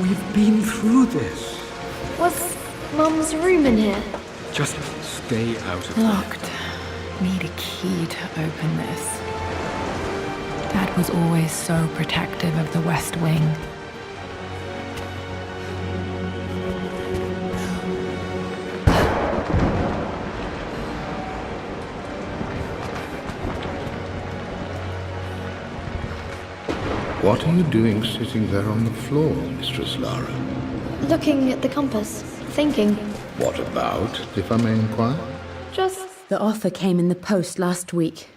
We've been through this. Was Mum's room in here? Just stay out of Locked. Need a key to open this. Dad was always so protective of the West Wing. What are you doing sitting there on the floor, Mistress Lara? Looking at the compass. Thinking. What about, if I may inquire? Just... The offer came in the post last week,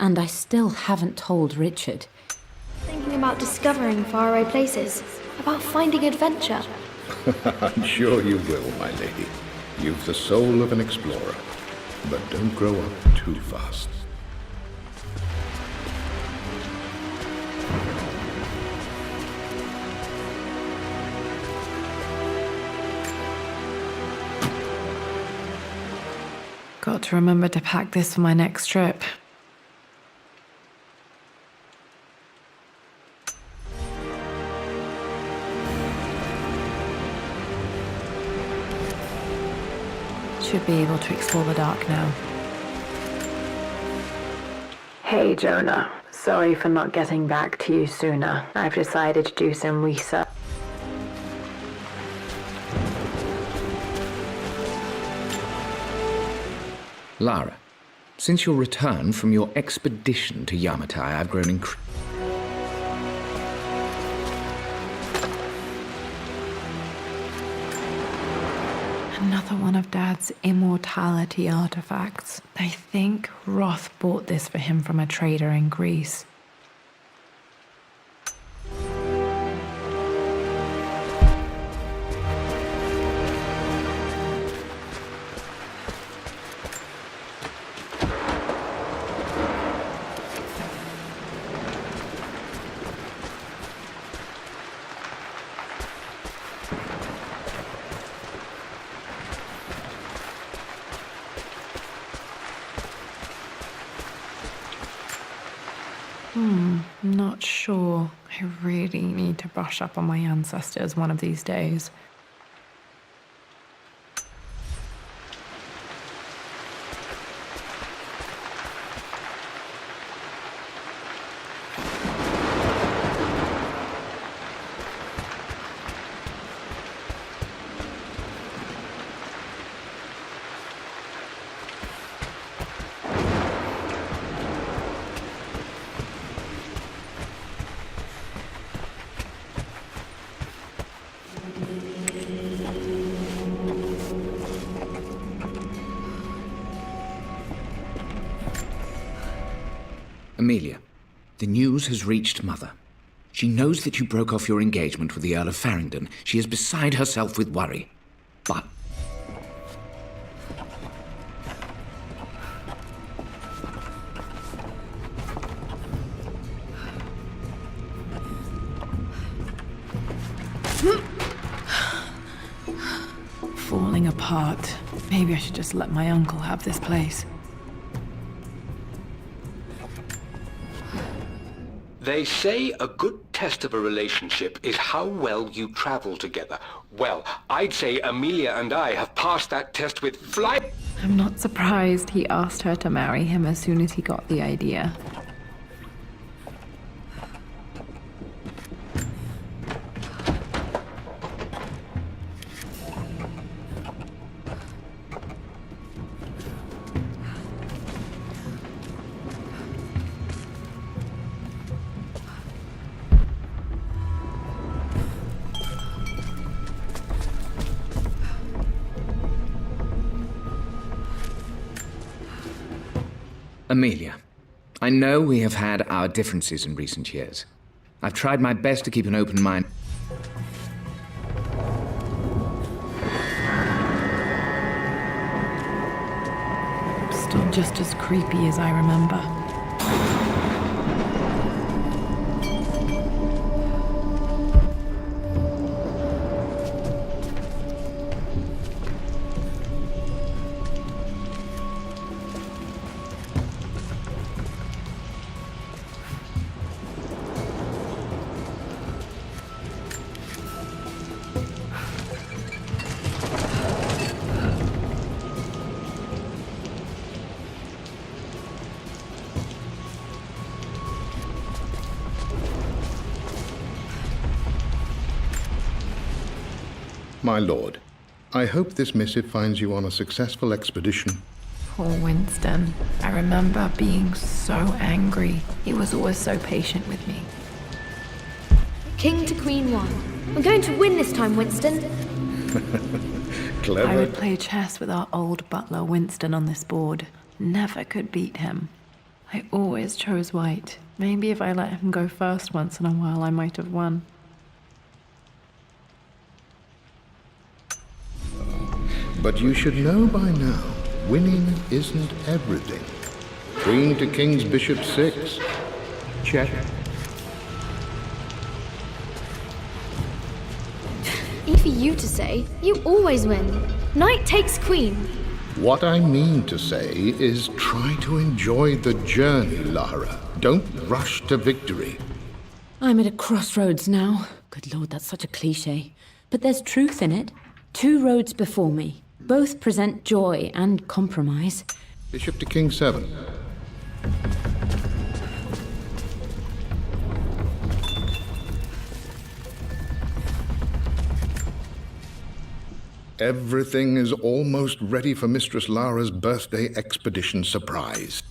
and I still haven't told Richard. thinking about discovering faraway places. About finding adventure. I'm sure you will, my lady. You've the soul of an explorer. But don't grow up too fast. Got to remember to pack this for my next trip. Should be able to explore the dark now. Hey Jonah, sorry for not getting back to you sooner. I've decided to do some research. Lara, since your return from your expedition to Yamatai, I've grown Another one of Dad's immortality artifacts. I think Roth bought this for him from a trader in Greece. Not sure. I really need to brush up on my ancestors one of these days. Amelia, the news has reached Mother. She knows that you broke off your engagement with the Earl of Farringdon. She is beside herself with worry. But... Falling apart. Maybe I should just let my uncle have this place. They say a good test of a relationship is how well you travel together. Well, I'd say Amelia and I have passed that test with fly... I'm not surprised he asked her to marry him as soon as he got the idea. Amelia, I know we have had our differences in recent years. I've tried my best to keep an open mind. Still just as creepy as I remember. My lord, I hope this missive finds you on a successful expedition. Poor Winston. I remember being so angry. He was always so patient with me. King to Queen 1. We're going to win this time, Winston. Clever. I would play chess with our old butler Winston on this board. Never could beat him. I always chose white. Maybe if I let him go first once in a while, I might have won. But you should know by now, winning isn't everything. Queen to King's Bishop 6. Check. Easy for you to say. You always win. Knight takes queen. What I mean to say is try to enjoy the journey, Lara. Don't rush to victory. I'm at a crossroads now. Good lord, that's such a cliche. But there's truth in it. 2 roads before me. Both present joy and compromise. Bishop to King 7. Everything is almost ready for Mistress Lara's birthday expedition surprise.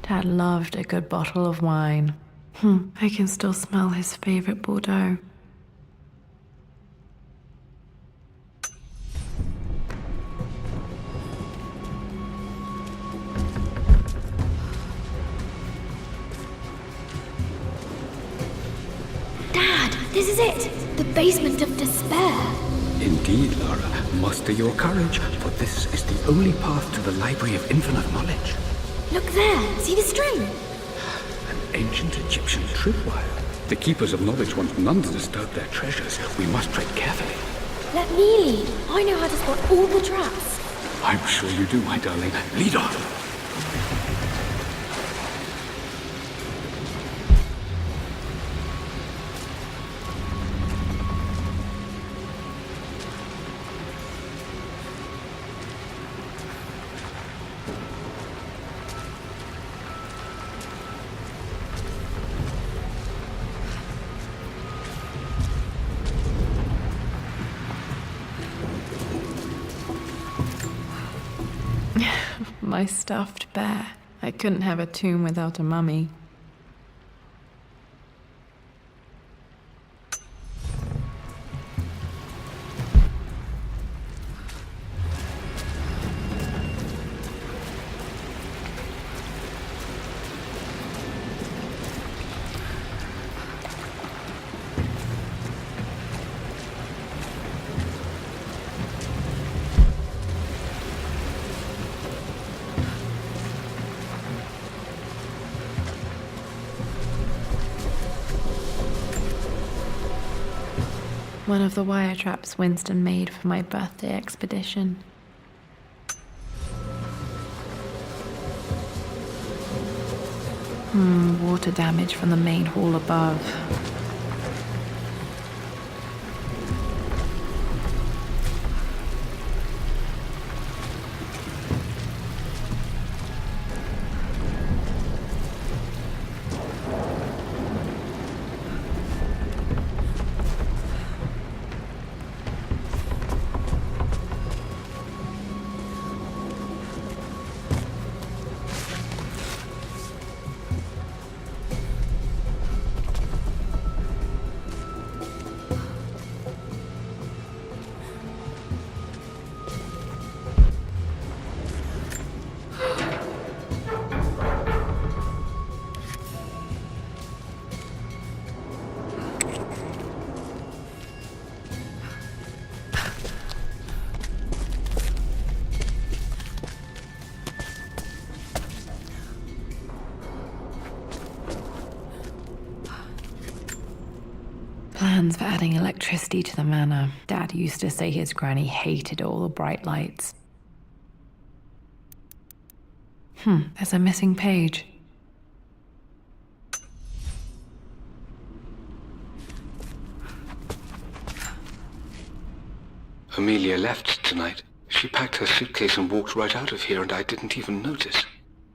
Dad loved a good bottle of wine. I can still smell his favorite Bordeaux. Dad, this is it. The basement of despair. Indeed, Lara. Muster your courage, for this is the only path to the Library of Infinite Knowledge. Look there. See the string? An ancient Egyptian tripwire. The keepers of knowledge want none to disturb their treasures. We must tread carefully. Let me lead. I know how to spot all the traps. I'm sure you do, my darling. Lead on. My stuffed bear. I couldn't have a tomb without a mummy. One of the wire traps Winston made for my birthday expedition. Water damage from the main hall above. plans for adding electricity to the manor. Dad used to say his granny hated all the bright lights. There's a missing page. Amelia left tonight. She packed her suitcase and walked right out of here, and I didn't even notice.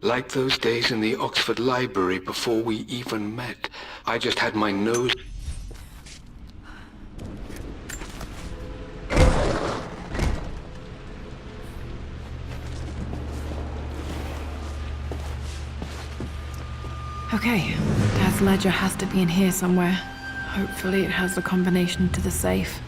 Like those days in the Oxford Library before we even met. I just had my nose... Okay, Dad's ledger has to be in here somewhere. Hopefully it has the combination to the safe.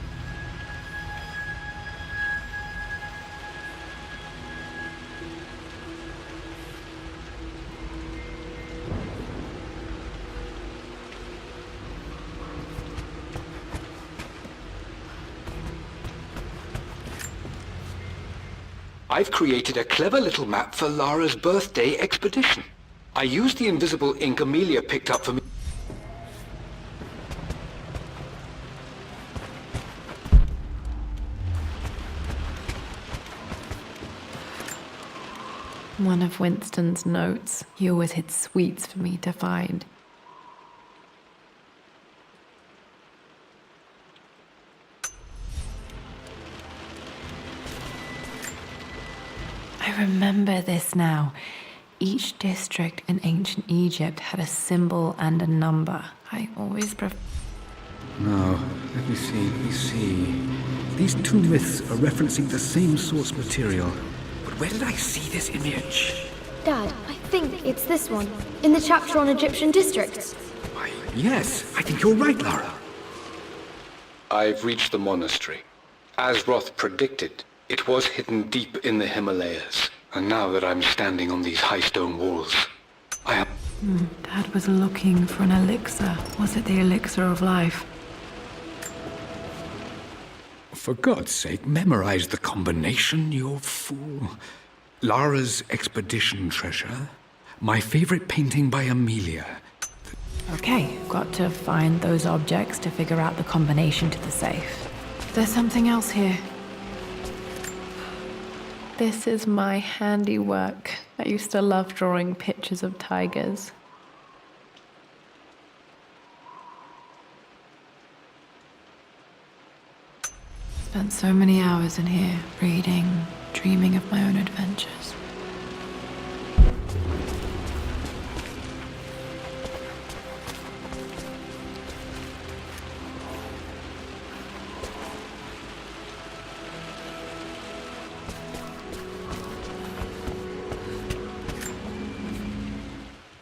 I've created a clever little map for Lara's birthday expedition. I used the invisible ink Amelia picked up for me. One of Winston's notes. He always hid sweets for me to find. I remember this now. Each district in ancient Egypt had a symbol and a number. I always Now, let me see. These two myths are referencing the same source material. But where did I see this image? Dad, I think it's this one. In the chapter on Egyptian districts. Why, yes, I think you're right, Lara. I've reached the monastery. As Roth predicted, it was hidden deep in the Himalayas. And now that I'm standing on these high stone walls, I am... Dad was looking for an elixir. Was it the elixir of life? For God's sake, memorize the combination, you fool. Lara's expedition treasure, my favorite painting by Amelia. Okay, got to find those objects to figure out the combination to the safe. There's something else here. This is my handiwork. I used to love drawing pictures of tigers. Spent so many hours in here, reading, dreaming of my own adventures.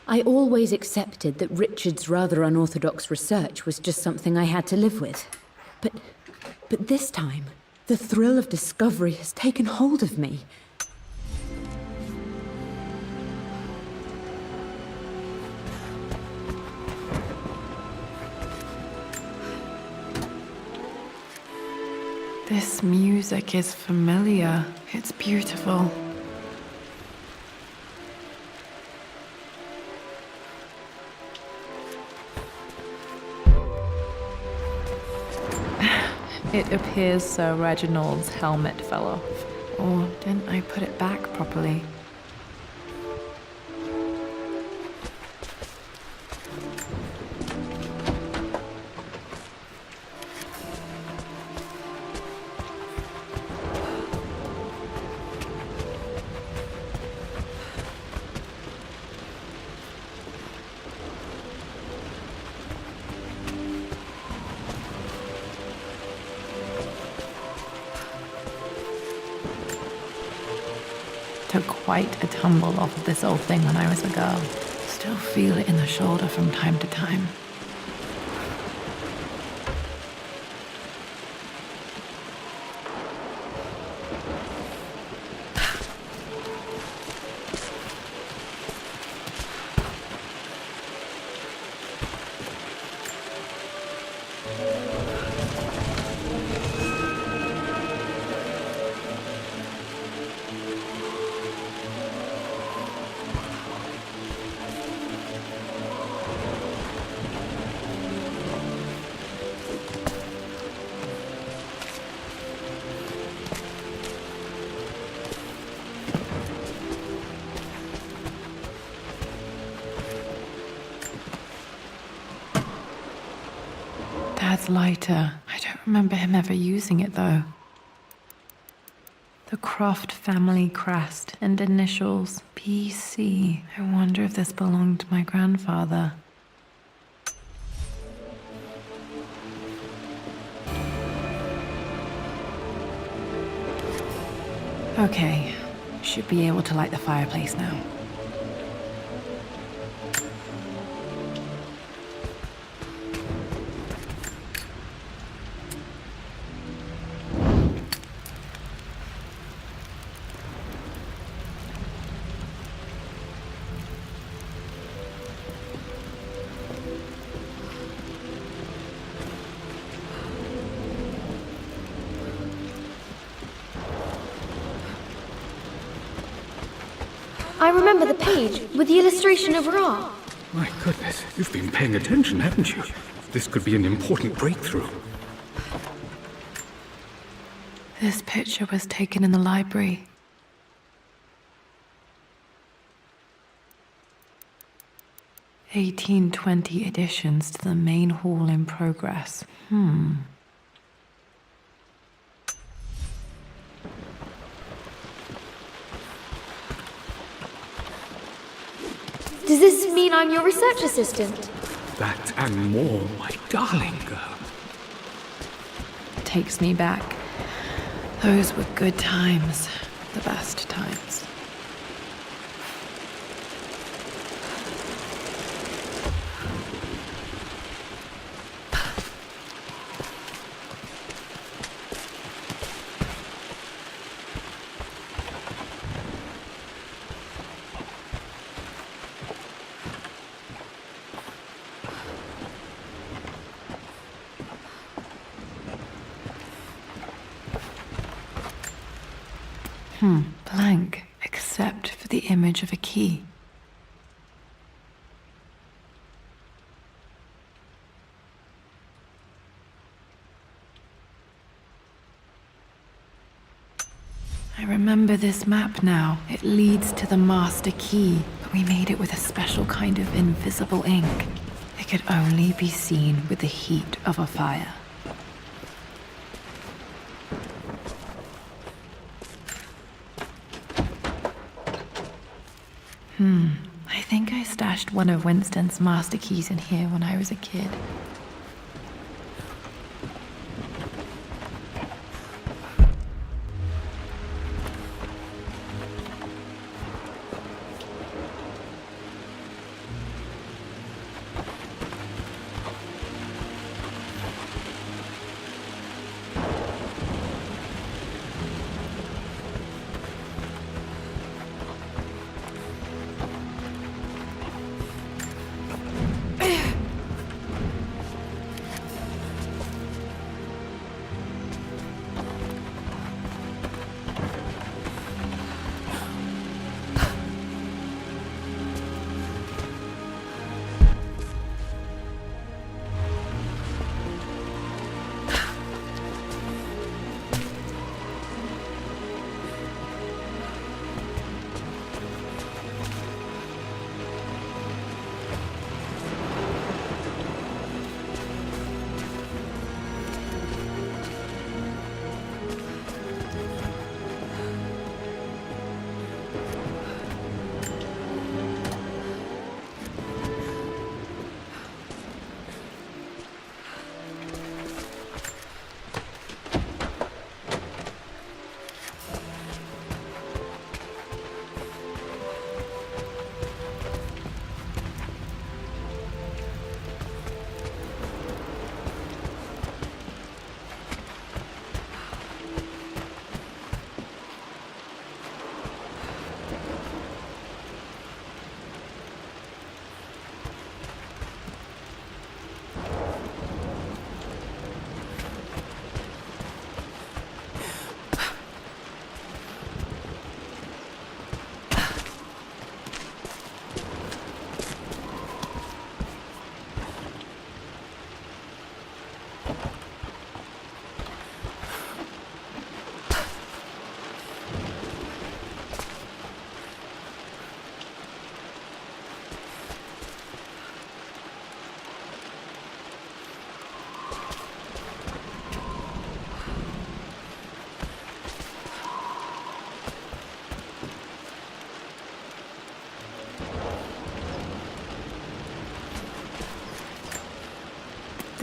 I always accepted that Richard's rather unorthodox research was just something I had to live with. But this time, the thrill of discovery has taken hold of me. This music is familiar. It's beautiful. It appears Sir Reginald's helmet fell off. Or didn't I put it back properly? Took quite a tumble off of this old thing when I was a girl. Still feel it in the shoulder from time to time. Dad's lighter. I don't remember him ever using it, though. The Croft family crest and initials PC. I wonder if this belonged to my grandfather. Okay, should be able to light the fireplace now. I remember the page with the illustration of Ra. My goodness, you've been paying attention, haven't you? This could be an important breakthrough. This picture was taken in the library. (1820) additions to the main hall in progress. Does this mean I'm your research assistant? That and more, my darling girl. Takes me back. Those were good times. The best times. Blank, except for the image of a key. I remember this map now. It leads to the master key, but we made it with a special kind of invisible ink. It could only be seen with the heat of a fire. I think I stashed one of Winston's master keys in here when I was a kid.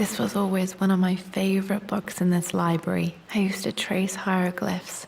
This was always one of my favorite books in this library. I used to trace hieroglyphs.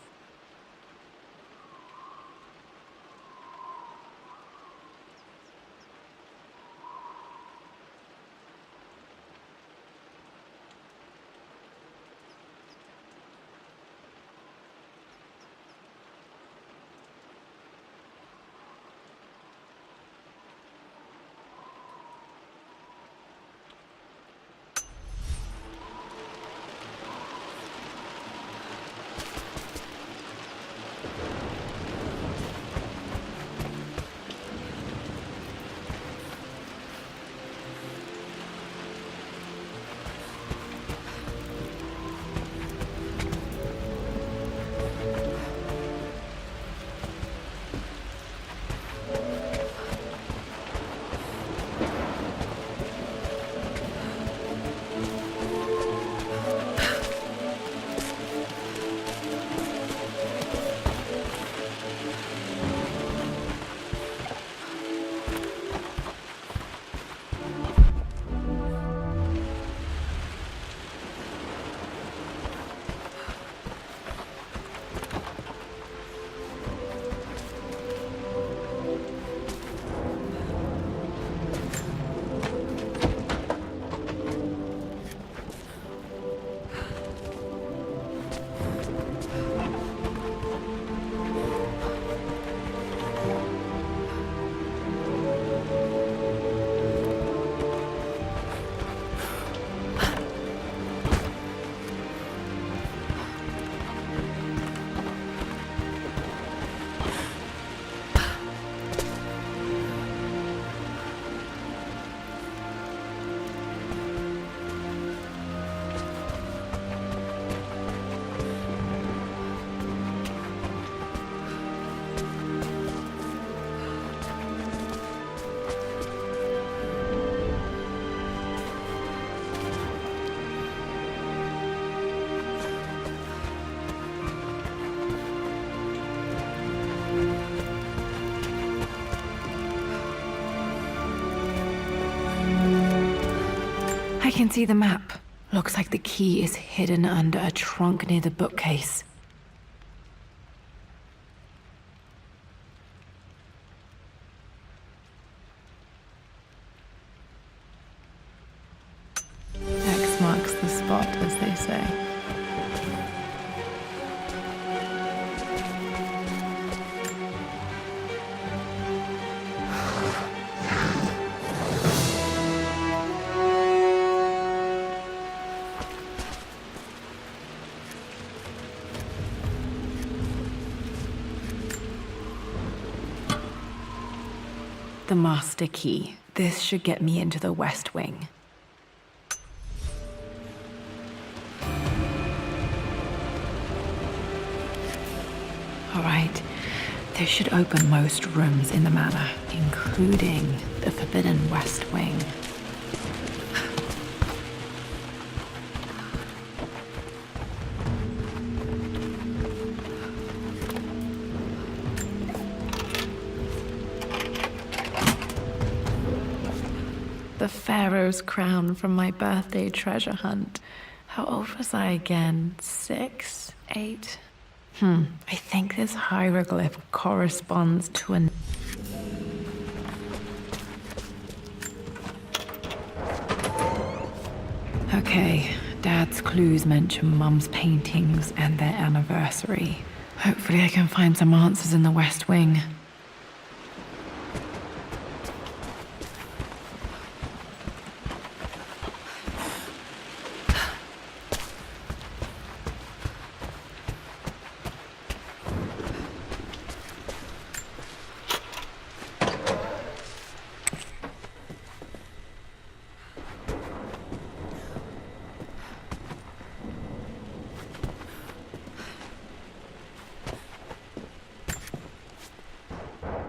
I can see the map. Looks like the key is hidden under a trunk near the bookcase. X marks the spot, as they say. The master key. This should get me into the West Wing. All right, this should open most rooms in the manor, including the forbidden West Wing. The Pharaoh's crown from my birthday treasure hunt. How old was I again? 6? 8? I think this hieroglyph corresponds to an... Okay, Dad's clues mention Mum's paintings and their anniversary. Hopefully I can find some answers in the West Wing.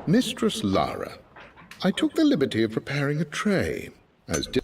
Mistress Lara, I took the liberty of preparing a tray, as did...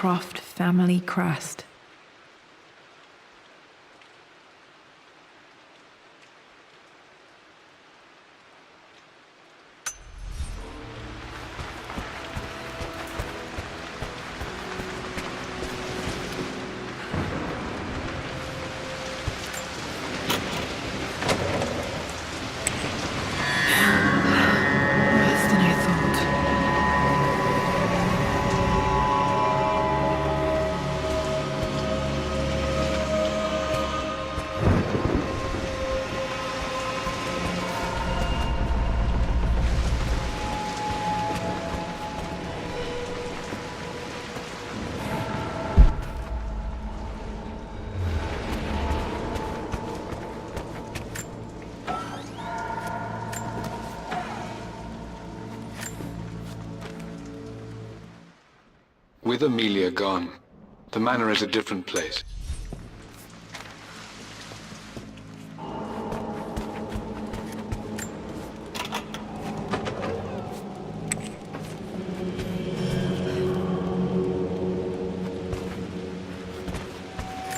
Croft family crest. Worse than I thought. With Amelia gone, the manor is a different place.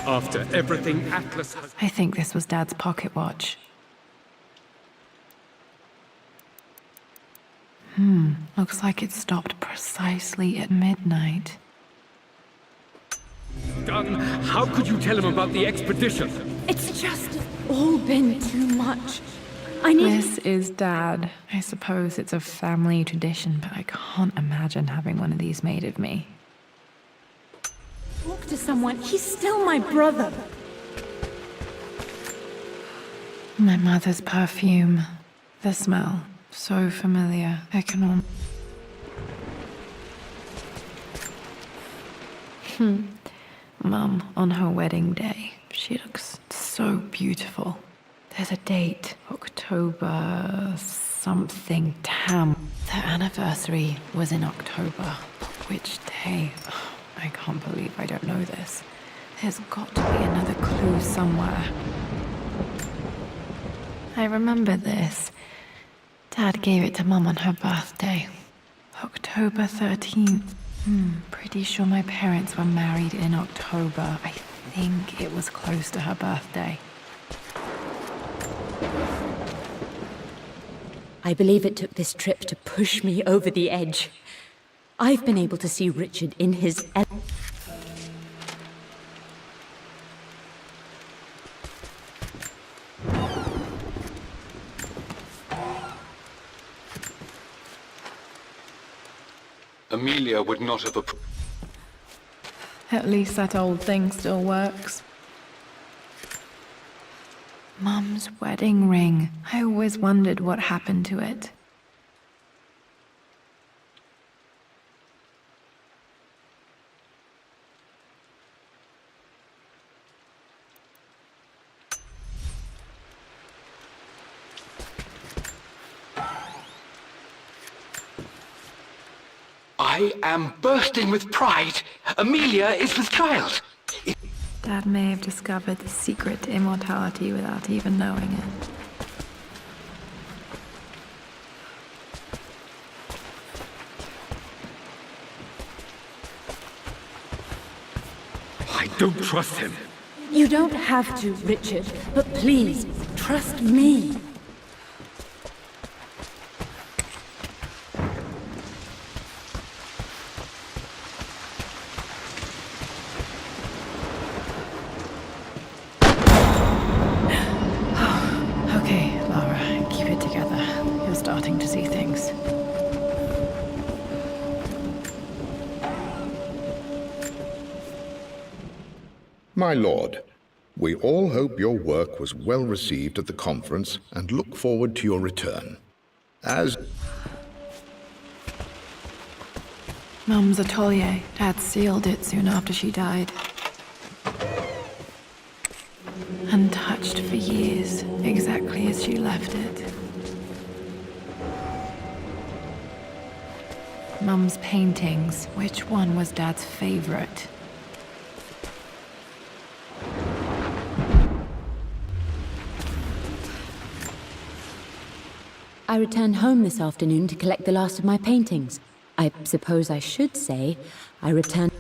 After everything Atlas has... I think this was Dad's pocket watch. Looks like it stopped precisely at midnight. done. How could you tell him about the expedition? It's just all been too much. I need... This is Dad. I suppose it's a family tradition, but I can't imagine having one of these made of me. Talk to someone. He's still my brother. My mother's perfume. The smell. So familiar. I can almost... Mum, on her wedding day, she looks so beautiful. There's a date, October something tam. Their anniversary was in October. Which day? Oh, I can't believe I don't know this. There's got to be another clue somewhere. I remember this. Dad gave it to Mum on her birthday. October 13th. Pretty sure my parents were married in October. I think it was close to her birthday. I believe it took this trip to push me over the edge. I've been able to see Richard in his... Amelia would not have approved. At least that old thing still works. Mum's wedding ring. I always wondered what happened to it. I am bursting with pride. Amelia is with child. Dad may have discovered the secret to immortality without even knowing it. I don't trust him. You don't have to, Richard, but please, trust me. Okay, Laura, keep it together. You're starting to see things. My lord, we all hope your work was well received at the conference and look forward to your return. As... Mum's atelier. Dad sealed it soon after she died. Untouched for years, exactly as she left it. Mum's paintings. Which one was Dad's favorite? I returned home this afternoon to collect the last of my paintings. I suppose I should say I returned...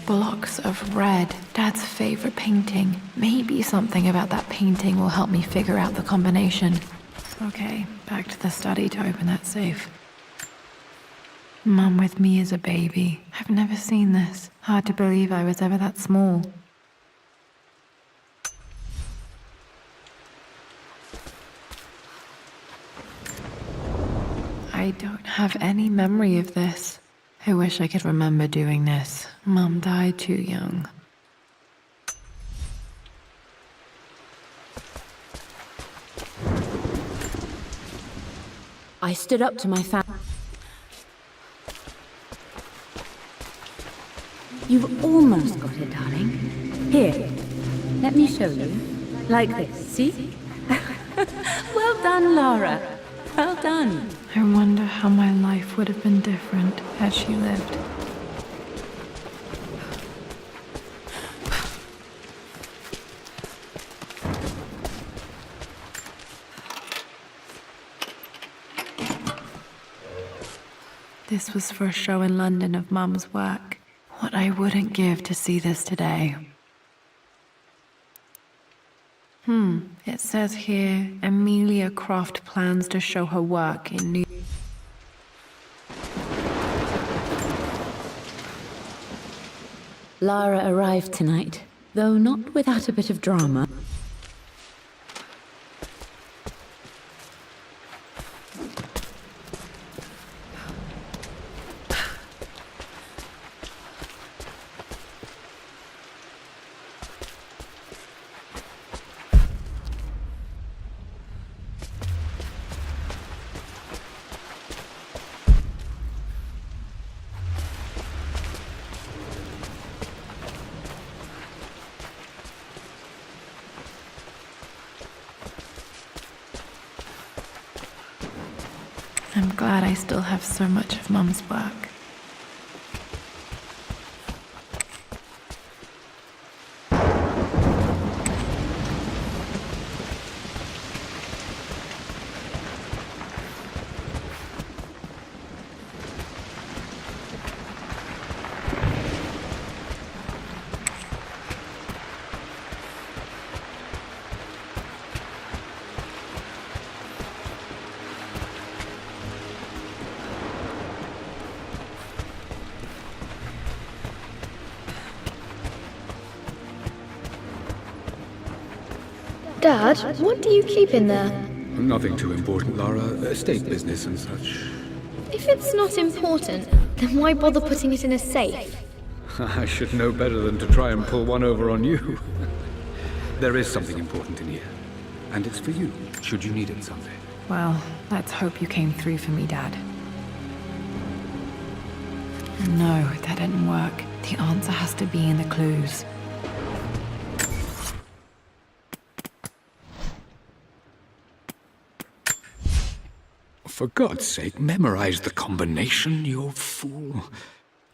Blocks of red. Dad's favorite painting. Maybe something about that painting will help me figure out the combination. Okay, back to the study to open that safe. Mum with me as a baby. I've never seen this. Hard to believe I was ever that small. I don't have any memory of this. I wish I could remember doing this. Mum died too young. I stood up to my family. You've almost got it, darling. Here, let me show you. Like this, see? Well done, Lara. Well done. I wonder how my life would have been different had she lived. This was for a show in London of Mum's work. What I wouldn't give to see this today. It says here, Amelia Croft plans to show her work in New... Lara arrived tonight, though not without a bit of drama. I'm glad I still have so much of Mum's work. Dad, what do you keep in there? Nothing too important, Lara. Estate business and such. If it's not important, then why bother putting it in a safe? I should know better than to try and pull one over on you. There is something important in here. And it's for you, should you need it someday. Well, let's hope you came through for me, Dad. No, that didn't work. The answer has to be in the clues. For God's sake, memorize the combination, you fool.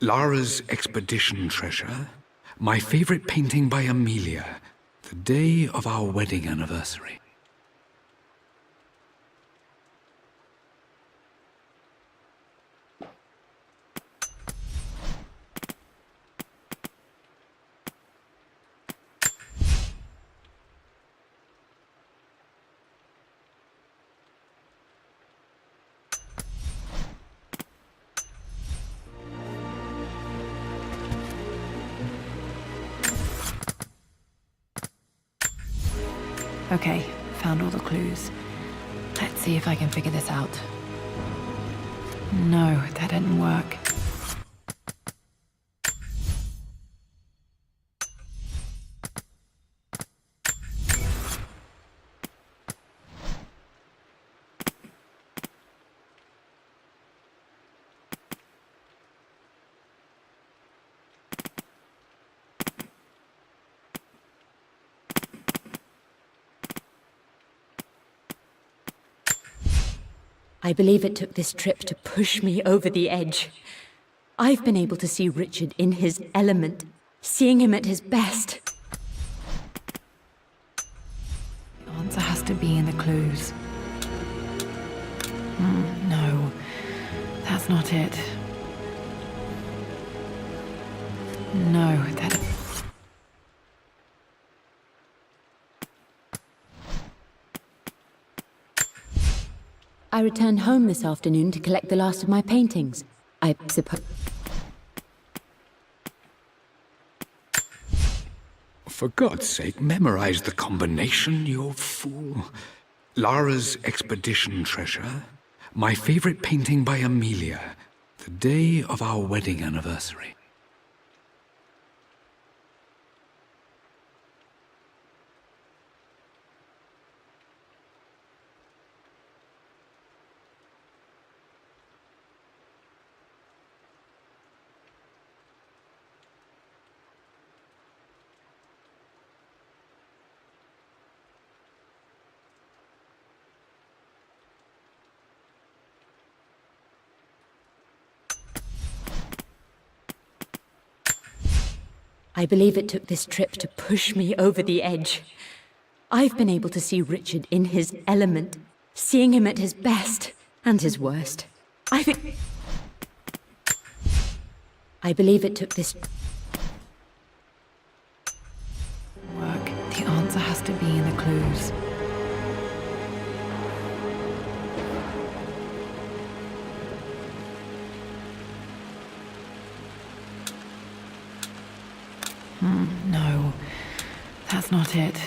Lara's expedition treasure, my favorite painting by Amelia, the day of our wedding anniversary. Okay, found all the clues. Let's see if I can figure this out. No, that didn't work. I believe it took this trip to push me over the edge. I've been able to see Richard in his element, seeing him at his best. The answer has to be in the clues. No, that's not it. No, that... I returned home this afternoon to collect the last of my paintings. I suppose... For God's sake, memorize the combination, you fool. Lara's expedition treasure, my favorite painting by Amelia, the day of our wedding anniversary. I believe it took this trip to push me over the edge. I've been able to see Richard in his element, seeing him at his best and his worst. I believe it took this... Work. The answer has to be in the clues. No, that's not it.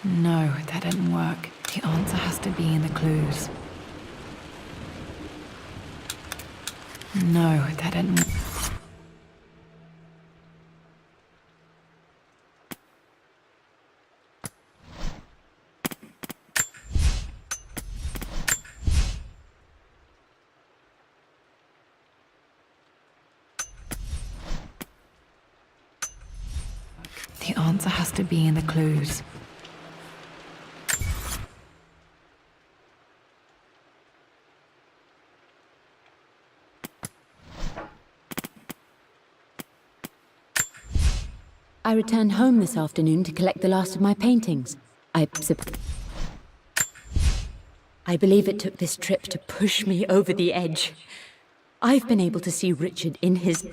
No, that didn't work. The answer has to be in the clues. No, that didn't... The answer has to be in the clues. I returned home this afternoon to collect the last of my paintings. I believe it took this trip to push me over the edge. I've been able to see Richard in his...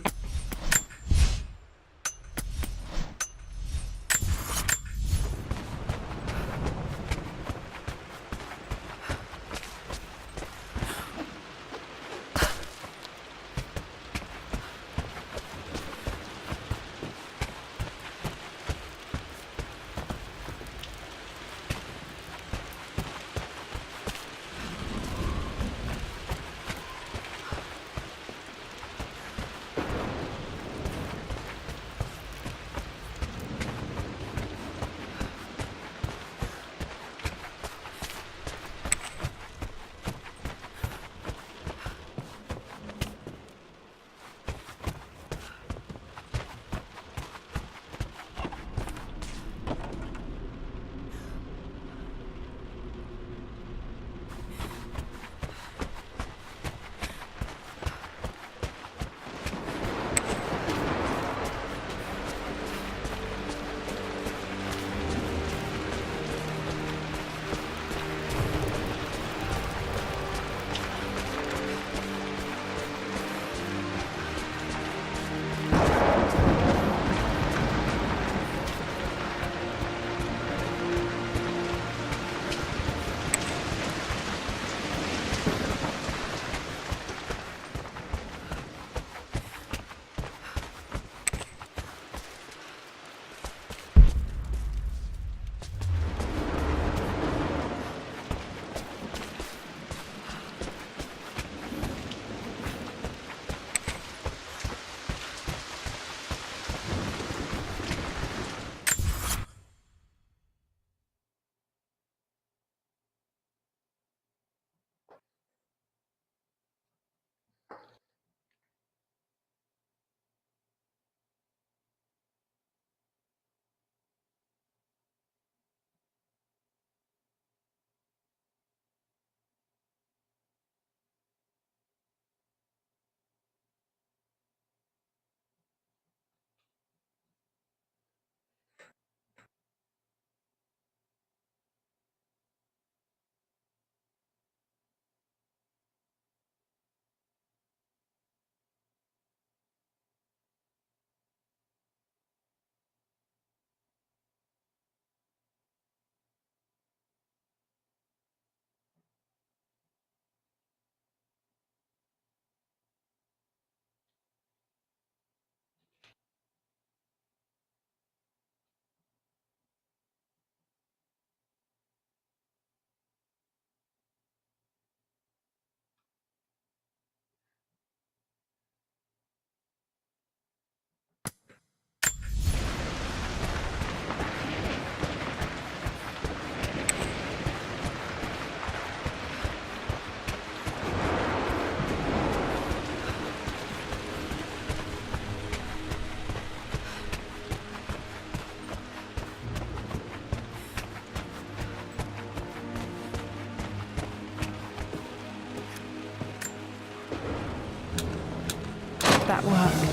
That worked.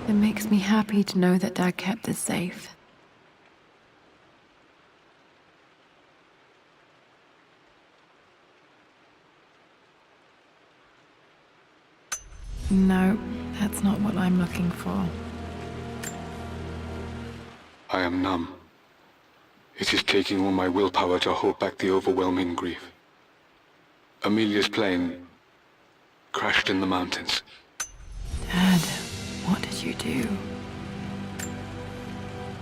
It makes me happy to know that Dad kept it safe. No, that's not what I'm looking for. I am numb. It is taking all my willpower to hold back the overwhelming grief. Amelia's plane crashed in the mountains. Dad, what did you do?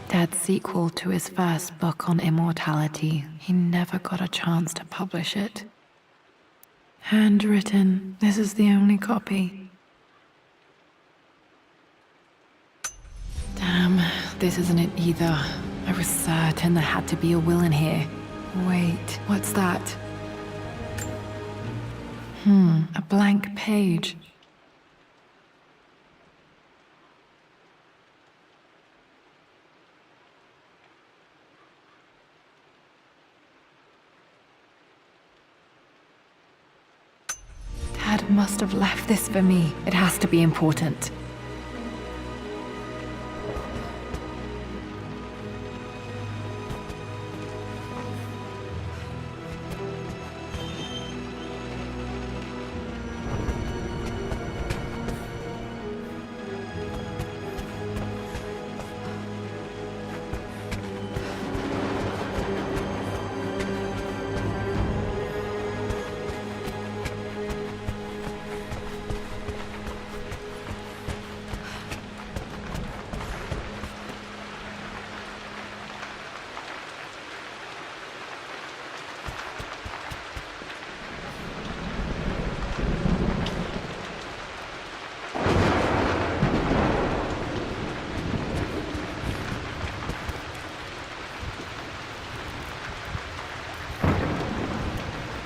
Dad's sequel to his first book on immortality. He never got a chance to publish it. Handwritten. This is the only copy. Damn, this isn't it either. I was certain there had to be a will in here. Wait, what's that? A blank page. Dad must have left this for me. It has to be important.